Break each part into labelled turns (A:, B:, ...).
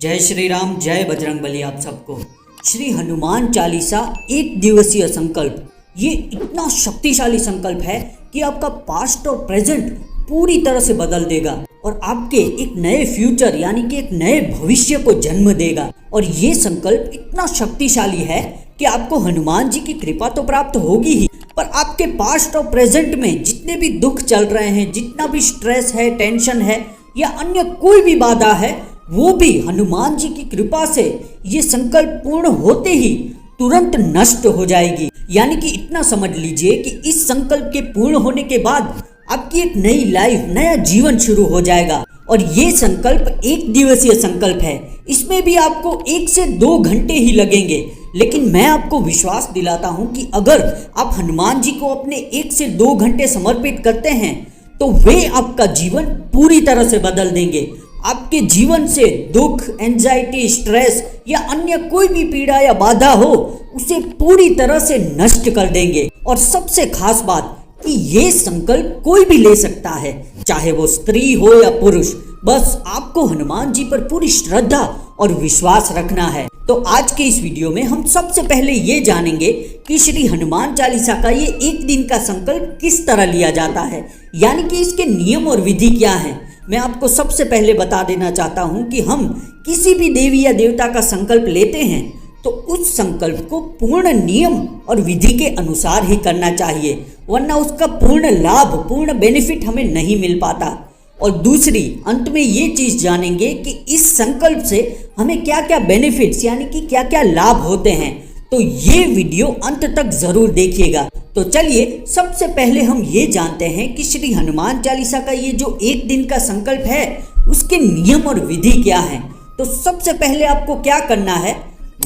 A: जय श्री राम, जय बजरंगबली। आप सबको श्री हनुमान चालीसा एक दिवसीय संकल्प, ये इतना शक्तिशाली संकल्प है कि आपका पास्ट और प्रेजेंट पूरी तरह से बदल देगा और आपके एक नए फ्यूचर यानी कि एक नए भविष्य को जन्म देगा। और ये संकल्प इतना शक्तिशाली है कि आपको हनुमान जी की कृपा तो प्राप्त होगी ही, पर आपके पास्ट और प्रेजेंट में जितने भी दुख चल रहे हैं, जितना भी स्ट्रेस है, टेंशन है या अन्य कोई भी बाधा है, वो भी हनुमान जी की कृपा से ये संकल्प पूर्ण होते ही तुरंत नष्ट हो जाएगी। यानी कि इतना समझ लीजिए कि इस संकल्प के पूर्ण होने के बाद आपकी एक नई लाइफ, नया जीवन शुरू हो जाएगा। और ये संकल्प एक दिवसीय संकल्प है, इसमें भी आपको 1 से 2 घंटे ही लगेंगे। लेकिन मैं आपको विश्वास दिलाता हूँ कि अगर आप हनुमान जी को अपने 1 से 2 घंटे समर्पित करते हैं तो वे आपका जीवन पूरी तरह से बदल देंगे। आपके जीवन से दुख, एंजाइटी, स्ट्रेस या अन्य कोई भी पीड़ा या बाधा हो उसे पूरी तरह से नष्ट कर देंगे। और सबसे खास बात कि ये संकल्प कोई भी ले सकता है, चाहे वो स्त्री हो या पुरुष। बस आपको हनुमान जी पर पूरी श्रद्धा और विश्वास रखना है। तो आज के इस वीडियो में हम सबसे पहले ये जानेंगे कि श्री हनुमान चालीसा का ये एक दिन का संकल्प किस तरह लिया जाता है, यानी कि इसके नियम और विधि क्या है। मैं आपको सबसे पहले बता देना चाहता हूँ कि हम किसी भी देवी या देवता का संकल्प लेते हैं तो उस संकल्प को पूर्ण नियम और विधि के अनुसार ही करना चाहिए, वरना उसका पूर्ण लाभ, पूर्ण बेनिफिट हमें नहीं मिल पाता। और दूसरी, अंत में ये चीज़ जानेंगे कि इस संकल्प से हमें क्या क्या बेनिफिट्स यानी कि क्या क्या लाभ होते हैं। तो ये वीडियो अंत तक ज़रूर देखिएगा। तो चलिए सबसे पहले हम ये जानते हैं कि श्री हनुमान चालीसा का ये जो एक दिन का संकल्प है उसके नियम और विधि क्या है। तो सबसे पहले आपको क्या करना है,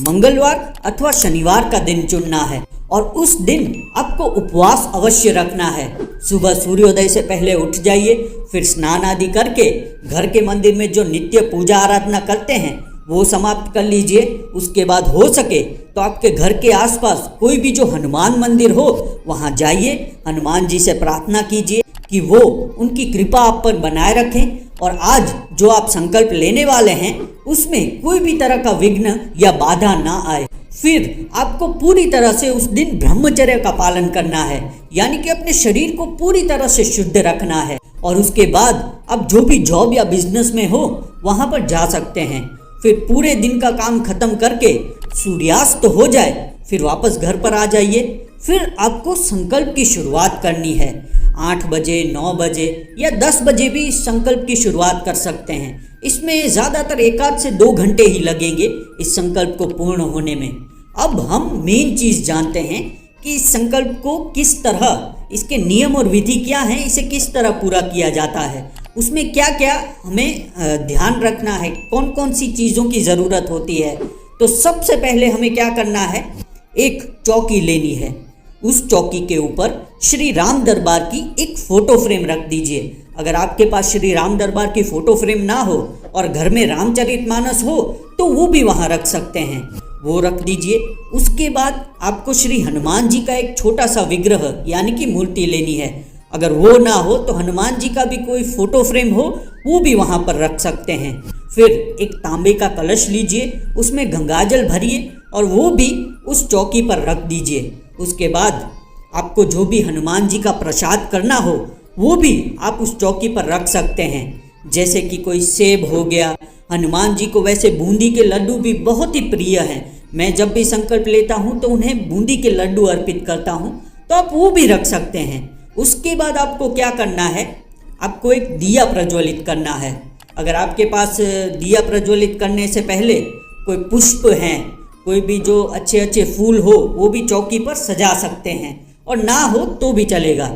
A: मंगलवार अथवा शनिवार का दिन चुनना है और उस दिन आपको उपवास अवश्य रखना है। सुबह सूर्योदय से पहले उठ जाइए, फिर स्नान आदि करके घर के मंदिर में जो नित्य पूजा आराधना करते हैं वो समाप्त कर लीजिए। उसके बाद हो सके तो आपके घर के आसपास कोई भी जो हनुमान मंदिर हो वहाँ जाइए, हनुमान जी से प्रार्थना कीजिए कि वो उनकी कृपा आप पर बनाए रखें और आज जो आप संकल्प लेने वाले हैं उसमें कोई भी तरह का विघ्न या बाधा ना आए। फिर आपको पूरी तरह से उस दिन ब्रह्मचर्य का पालन करना है, यानी कि अपने शरीर को पूरी तरह से शुद्ध रखना है। और उसके बाद आप जो भी जॉब या बिजनेस में हो वहाँ पर जा सकते हैं। फिर पूरे दिन का काम खत्म करके सूर्यास्त हो जाए फिर वापस घर पर आ जाइए। फिर आपको संकल्प की शुरुआत करनी है। 8 बजे, 9 बजे या 10 बजे भी इस संकल्प की शुरुआत कर सकते हैं। इसमें ज़्यादातर 1 से 2 घंटे ही लगेंगे इस संकल्प को पूर्ण होने में। अब हम मेन चीज़ जानते हैं कि इस संकल्प को किस तरह, इसके नियम और विधि क्या हैं, इसे किस तरह पूरा किया जाता है, उसमें क्या क्या हमें ध्यान रखना है, कौन कौन सी चीज़ों की ज़रूरत होती है। तो सबसे पहले हमें क्या करना है, एक चौकी लेनी है। उस चौकी के ऊपर श्री राम दरबार की एक फ़ोटो फ्रेम रख दीजिए। अगर आपके पास श्री राम दरबार की फ़ोटो फ्रेम ना हो और घर में रामचरितमानस हो तो वो भी वहाँ रख सकते हैं, वो रख दीजिए। उसके बाद आपको श्री हनुमान जी का एक छोटा सा विग्रह यानी कि मूर्ति लेनी है। अगर वो ना हो तो हनुमान जी का भी कोई फ़ोटो फ्रेम हो वो भी वहाँ पर रख सकते हैं। फिर एक तांबे का कलश लीजिए, उसमें गंगाजल भरिए और वो भी उस चौकी पर रख दीजिए। उसके बाद आपको जो भी हनुमान जी का प्रसाद करना हो वो भी आप उस चौकी पर रख सकते हैं, जैसे कि कोई सेब हो गया। हनुमान जी को वैसे बूंदी के लड्डू भी बहुत ही प्रिय हैं। मैं जब भी संकल्प लेता हूँ तो उन्हें बूंदी के लड्डू अर्पित करता हूँ, तो आप वो भी रख सकते हैं। उसके बाद आपको क्या करना है, आपको एक दिया प्रज्वलित करना है। अगर आपके पास दिया प्रज्वलित करने से पहले कोई पुष्प हैं, कोई भी जो अच्छे अच्छे फूल हो वो भी चौकी पर सजा सकते हैं, और ना हो तो भी चलेगा।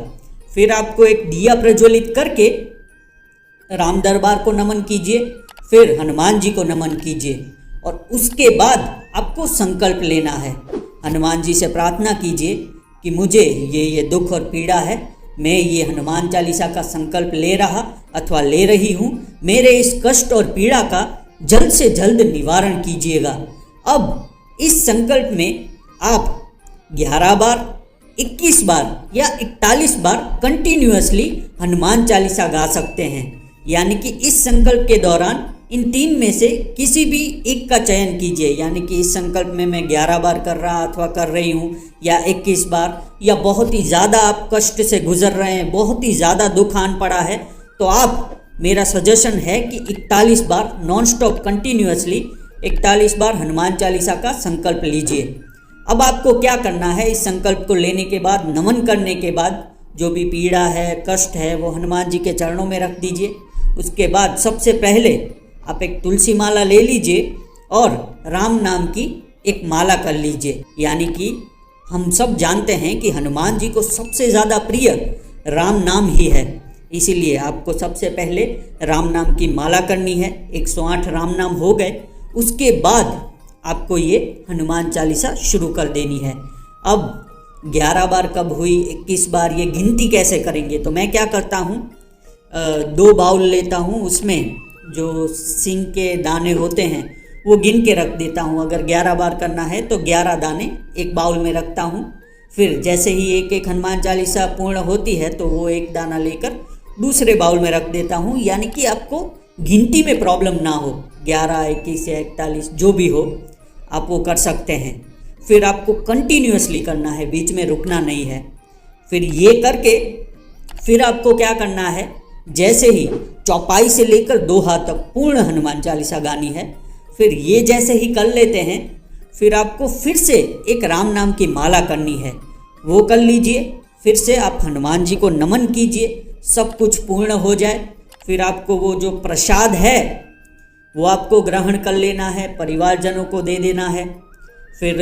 A: फिर आपको एक दिया प्रज्वलित करके राम दरबार को नमन कीजिए, फिर हनुमान जी को नमन कीजिए और उसके बाद आपको संकल्प लेना है। हनुमान जी से प्रार्थना कीजिए कि मुझे ये दुख और पीड़ा है, मैं ये हनुमान चालीसा का संकल्प ले रहा अथवा ले रही हूँ, मेरे इस कष्ट और पीड़ा का जल्द से जल्द निवारण कीजिएगा। अब इस संकल्प में आप 11 बार, 21 बार या 41 बार कंटिन्यूअसली हनुमान चालीसा गा सकते हैं। यानी कि इस संकल्प के दौरान इन तीन में से किसी भी एक का चयन कीजिए, यानी कि इस संकल्प में मैं 11 बार कर रहा अथवा कर रही हूँ या 21 बार, या बहुत ही ज़्यादा आप कष्ट से गुजर रहे हैं, बहुत ही ज़्यादा दुख आन पड़ा है, तो आप, मेरा सजेशन है कि 41 बार नॉन स्टॉप कंटिन्यूअसली 41 बार हनुमान चालीसा का संकल्प लीजिए। अब आपको क्या करना है, इस संकल्प को लेने के बाद, नमन करने के बाद, जो भी पीड़ा है, कष्ट है, वो हनुमान जी के चरणों में रख दीजिए। उसके बाद सबसे पहले आप एक तुलसी माला ले लीजिए और राम नाम की एक माला कर लीजिए। यानी कि हम सब जानते हैं कि हनुमान जी को सबसे ज़्यादा प्रिय राम नाम ही है, इसीलिए आपको सबसे पहले राम नाम की माला करनी है। 108 राम नाम हो गए, उसके बाद आपको ये हनुमान चालीसा शुरू कर देनी है। अब 11 बार कब हुई, 21 बार, ये गिनती कैसे करेंगे? तो मैं क्या करता हूँ, 2 बाउल लेता हूँ, उसमें जो सिंग के दाने होते हैं वो गिन के रख देता हूँ। अगर 11 बार करना है तो 11 दाने एक बाउल में रखता हूँ। फिर जैसे ही एक एक हनुमान चालीसा पूर्ण होती है तो वो एक दाना लेकर दूसरे बाउल में रख देता हूँ, यानी कि आपको गिनती में प्रॉब्लम ना हो। 11, 21 या 41 जो भी हो आप वो कर सकते हैं। फिर आपको कंटिन्यूअसली करना है, बीच में रुकना नहीं है। फिर ये करके फिर आपको क्या करना है, जैसे ही चौपाई से लेकर 2 हाथ तक पूर्ण हनुमान चालीसा गानी है। फिर ये जैसे ही कर लेते हैं, फिर आपको फिर से एक राम नाम की माला करनी है, वो कर लीजिए। फिर से आप हनुमान जी को नमन कीजिए, सब कुछ पूर्ण हो जाए। फिर आपको वो जो प्रसाद है वो आपको ग्रहण कर लेना है, परिवारजनों को दे देना है। फिर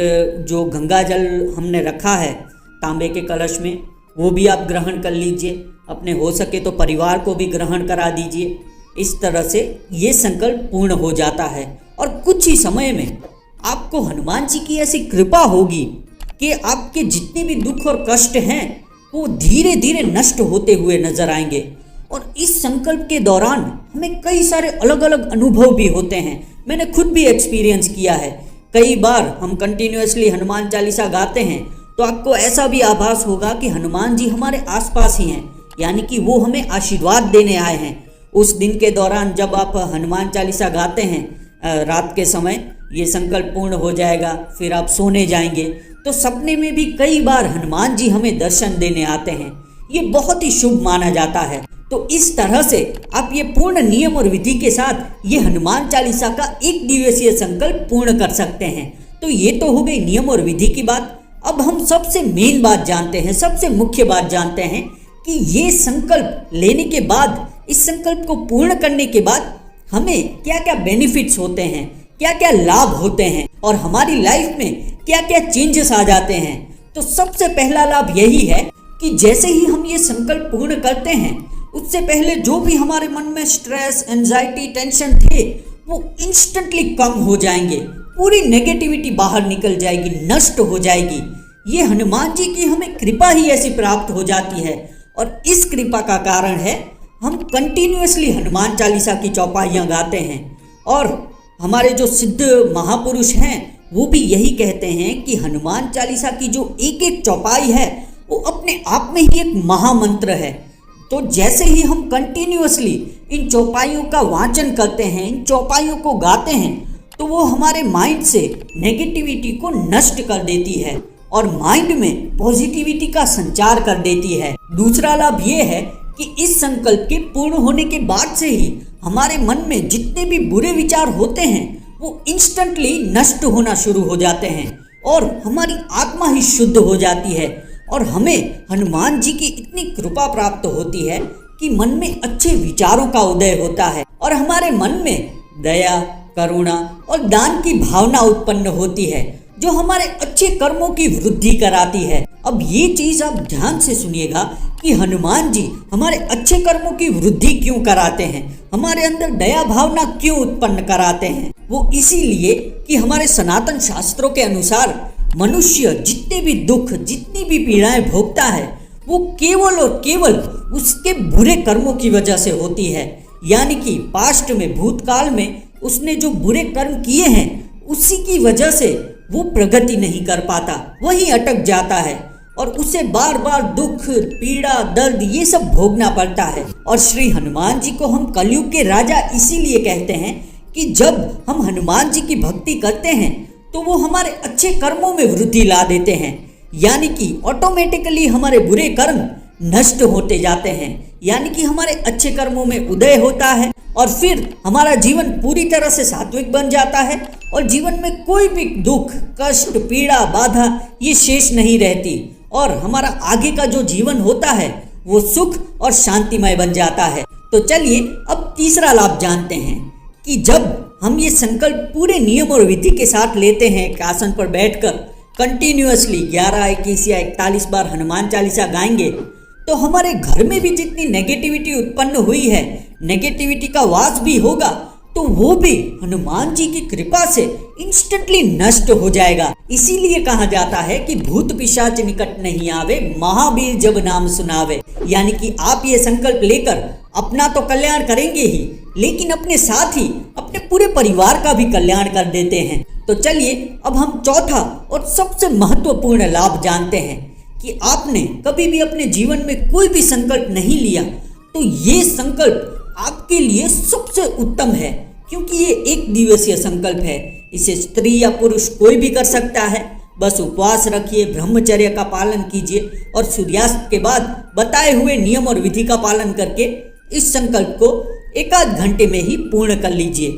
A: जो गंगा जल हमने रखा है तांबे के कलश में, वो भी आप ग्रहण कर लीजिए। अपने हो सके तो परिवार को भी ग्रहण करा दीजिए। इस तरह से ये संकल्प पूर्ण हो जाता है और कुछ ही समय में आपको हनुमान जी की ऐसी कृपा होगी कि आपके जितने भी दुख और कष्ट हैं वो धीरे धीरे नष्ट होते हुए नजर आएंगे। और इस संकल्प के दौरान हमें कई सारे अलग अलग अनुभव भी होते हैं। मैंने खुद भी एक्सपीरियंस किया है। कई बार हम कंटिन्यूअसली हनुमान चालीसा गाते हैं तो आपको ऐसा भी आभास होगा कि हनुमान जी हमारे आसपास ही हैं, यानी कि वो हमें आशीर्वाद देने आए हैं। उस दिन के दौरान जब आप हनुमान चालीसा गाते हैं रात के समय, ये संकल्प पूर्ण हो जाएगा, फिर आप सोने जाएंगे तो सपने में भी कई बार हनुमान जी हमें दर्शन देने आते हैं। ये बहुत ही शुभ माना जाता है। तो इस तरह से आप ये पूर्ण नियम और विधि के साथ ये हनुमान चालीसा का 1 दिवसीय संकल्प पूर्ण कर सकते हैं। तो ये तो हो गई नियम और विधि की बात। अब हम सबसे मेन बात जानते हैं, सबसे मुख्य बात जानते हैं कि ये संकल्प लेने के बाद, इस संकल्प को पूर्ण करने के बाद हमें क्या क्या बेनिफिट्स होते हैं, क्या क्या लाभ होते हैं और हमारी लाइफ में क्या क्या चेंजेस आ जाते हैं। तो सबसे पहला लाभ यही है कि जैसे ही हम ये संकल्प पूर्ण करते हैं, उससे पहले जो भी हमारे मन में स्ट्रेस, एंजाइटी, टेंशन थे वो इंस्टेंटली कम हो जाएंगे। पूरी नेगेटिविटी बाहर निकल जाएगी, नष्ट हो जाएगी। ये हनुमान जी की हमें कृपा ही ऐसी प्राप्त हो जाती है और इस कृपा का कारण है हम कंटिन्यूअसली हनुमान चालीसा की चौपाइयाँ गाते हैं। और हमारे जो सिद्ध महापुरुष हैं वो भी यही कहते हैं कि हनुमान चालीसा की जो एक एक चौपाई है वो अपने आप में ही एक महामंत्र है। तो जैसे ही हम कंटिन्यूअसली इन चौपाइयों का वाचन करते हैं, इन चौपाइयों को गाते हैं, तो वो हमारे माइंड से नेगेटिविटी को नष्ट कर देती है और माइंड में पॉजिटिविटी का संचार कर देती है। दूसरा लाभ ये है कि इस संकल्प के पूर्ण होने के बाद से ही हमारे मन में जितने भी बुरे विचार होते हैं वो इंस्टेंटली नष्ट होना शुरू हो जाते हैं और हमारी आत्मा ही शुद्ध हो जाती है और हमें हनुमान जी की इतनी कृपा प्राप्त होती है कि मन में अच्छे विचारों का उदय होता है और हमारे मन में दया, करुणा और दान की भावना उत्पन्न होती है जो हमारे अच्छे कर्मों की वृद्धि कराती है। अब ये चीज आप ध्यान से सुनिएगा कि हनुमान जी हमारे अच्छे कर्मों की वृद्धि क्यों कराते हैं, हमारे अंदर दया भावना क्यों उत्पन्न कराते हैं। वो इसीलिए कि हमारे सनातन शास्त्रों के अनुसार मनुष्य जितने भी दुख, जितनी भी पीड़ाएं भोगता है वो केवल और केवल उसके बुरे कर्मों की वजह से होती है। यानी कि पास्ट में, भूतकाल में उसने जो बुरे कर्म किए हैं उसी की वजह से वो प्रगति नहीं कर पाता, वहीं अटक जाता है और उसे बार बार दुख, पीड़ा, दर्द ये सब भोगना पड़ता है। और श्री हनुमान जी को हम कलयुग के राजा इसीलिए कहते हैं कि जब हम हनुमान जी की भक्ति करते हैं तो वो हमारे अच्छे कर्मों में वृद्धि ला देते हैं, यानी कि ऑटोमेटिकली हमारे बुरे कर्म नष्ट होते जाते हैं, यानी कि हमारे अच्छे कर्मों में उदय होता है और फिर हमारा जीवन पूरी तरह से सात्विक बन जाता है और जीवन में कोई भी दुख, कष्ट, पीड़ा, बाधा ये शेष नहीं रहती और हमारा आगे का जो जीवन होता है वो सुख और शांतिमय बन जाता है। तो चलिए अब तीसरा लाभ जानते हैं कि जब हम ये संकल्प पूरे नियम और विधि के साथ लेते हैं एक आसन पर बैठकर कंटिन्यूअसली 11, 21 या 41 बार हनुमान चालीसा गाएंगे तो हमारे घर में भी जितनी नेगेटिविटी उत्पन्न हुई है, नेगेटिविटी का वास भी होगा तो वो भी हनुमान जी की कृपा से इंस्टेंटली नष्ट हो जाएगा। इसीलिए कहा जाता है कि भूत पिशाच निकट नहीं आवे, महावीर जब नाम सुनावे। यानी कि आप ये संकल्प लेकर अपना तो कल्याण करेंगे ही, लेकिन अपने साथ ही अपने पूरे परिवार का भी कल्याण कर देते हैं। तो चलिए अब हम चौथा और सबसे महत्वपूर्ण लाभ जानते हैं कि आपने कभी भी अपने जीवन में कोई भी संकल्प नहीं लिया तो ये संकल्प आपके लिए सबसे उत्तम है, क्योंकि ये एक दिवसीय संकल्प है। इसे स्त्री या पुरुष कोई भी कर सकता है। बस उपवास रखिए, ब्रह्मचर्य का पालन कीजिए और सूर्यास्त के बाद बताए हुए नियम और विधि का पालन करके इस संकल्प को 1 घंटे में ही पूर्ण कर लीजिए।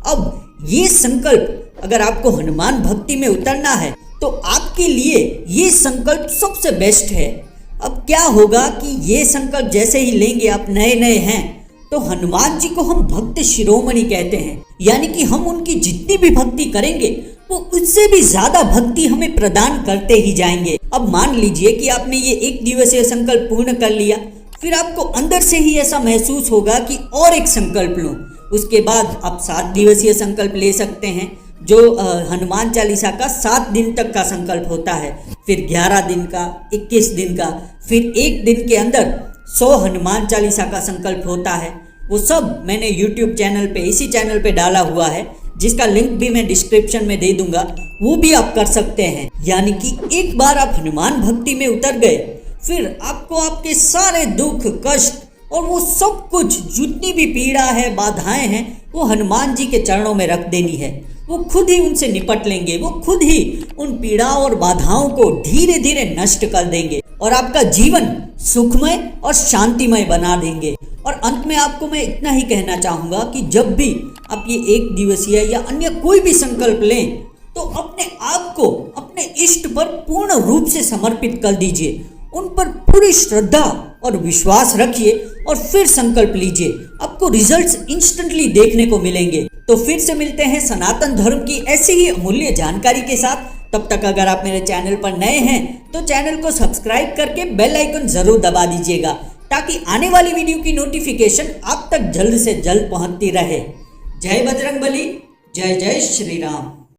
A: अब ये संकल्प अगर आपको हनुमान भक्ति में उतरना है तो आपके लिए ये संकल्प सबसे बेस्ट है। अब क्या होगा कि ये संकल्प जैसे ही लेंगे, आप नए नए हैं तो हनुमान जी को हम भक्त शिरोमणि कहते हैं, यानी कि हम उनकी जितनी भी भक्ति करेंगे वो उससे भी ज्यादा भक्ति हमें प्रदान करते ही जाएंगे। अब मान लीजिए कि आपने ये 1 दिवसीय संकल्प पूर्ण कर लिया, फिर आपको अंदर से ही ऐसा महसूस होगा कि और एक संकल्प लूं। उसके बाद आप 7 दिवसीय संकल्प ले सकते हैं, जो हनुमान चालीसा का 7 दिन तक का संकल्प होता है, फिर 11 दिन का, 21 दिन का, फिर 1 दिन के अंदर 100 हनुमान चालीसा का संकल्प होता है। वो सब मैंने YouTube चैनल पे, इसी चैनल पे डाला हुआ है, जिसका लिंक भी मैं डिस्क्रिप्शन में दे दूंगा, वो भी आप कर सकते हैं। यानी कि एक बार आप हनुमान भक्ति में उतर गए, फिर आपको आपके सारे दुख, कष्ट और वो सब कुछ, जितनी भी पीड़ा है, बाधाएं हैं, वो हनुमान जी के चरणों में रख देनी है। वो खुद ही उनसे निपट लेंगे, वो खुद ही उन पीड़ाओं और बाधाओं को धीरे धीरे नष्ट कर देंगे और आपका जीवन सुखमय और शांतिमय बना देंगे। और अंत में आपको मैं इतना ही कहना चाहूँगा कि जब भी आप ये 1 दिवसीय या अन्य कोई भी संकल्प लें तो अपने आप को अपने इष्ट पर पूर्ण रूप से समर्पित कर दीजिए, उन पर पूरी श्रद्धा और विश्वास रखिए और फिर संकल्प लीजिए। आपको रिजल्ट्स इंस्टेंटली देखने को मिलेंगे। तो फिर से मिलते हैं सनातन धर्म की ऐसी ही अमूल्य जानकारी के साथ। तब तक अगर आप मेरे चैनल पर नए हैं तो चैनल को सब्सक्राइब करके बेल आइकन जरूर दबा दीजिएगा, ताकि आने वाली वीडियो की नोटिफिकेशन आप तक जल्द से जल्द पहुंचती रहे। जय बजरंगबली, जय जय श्री राम।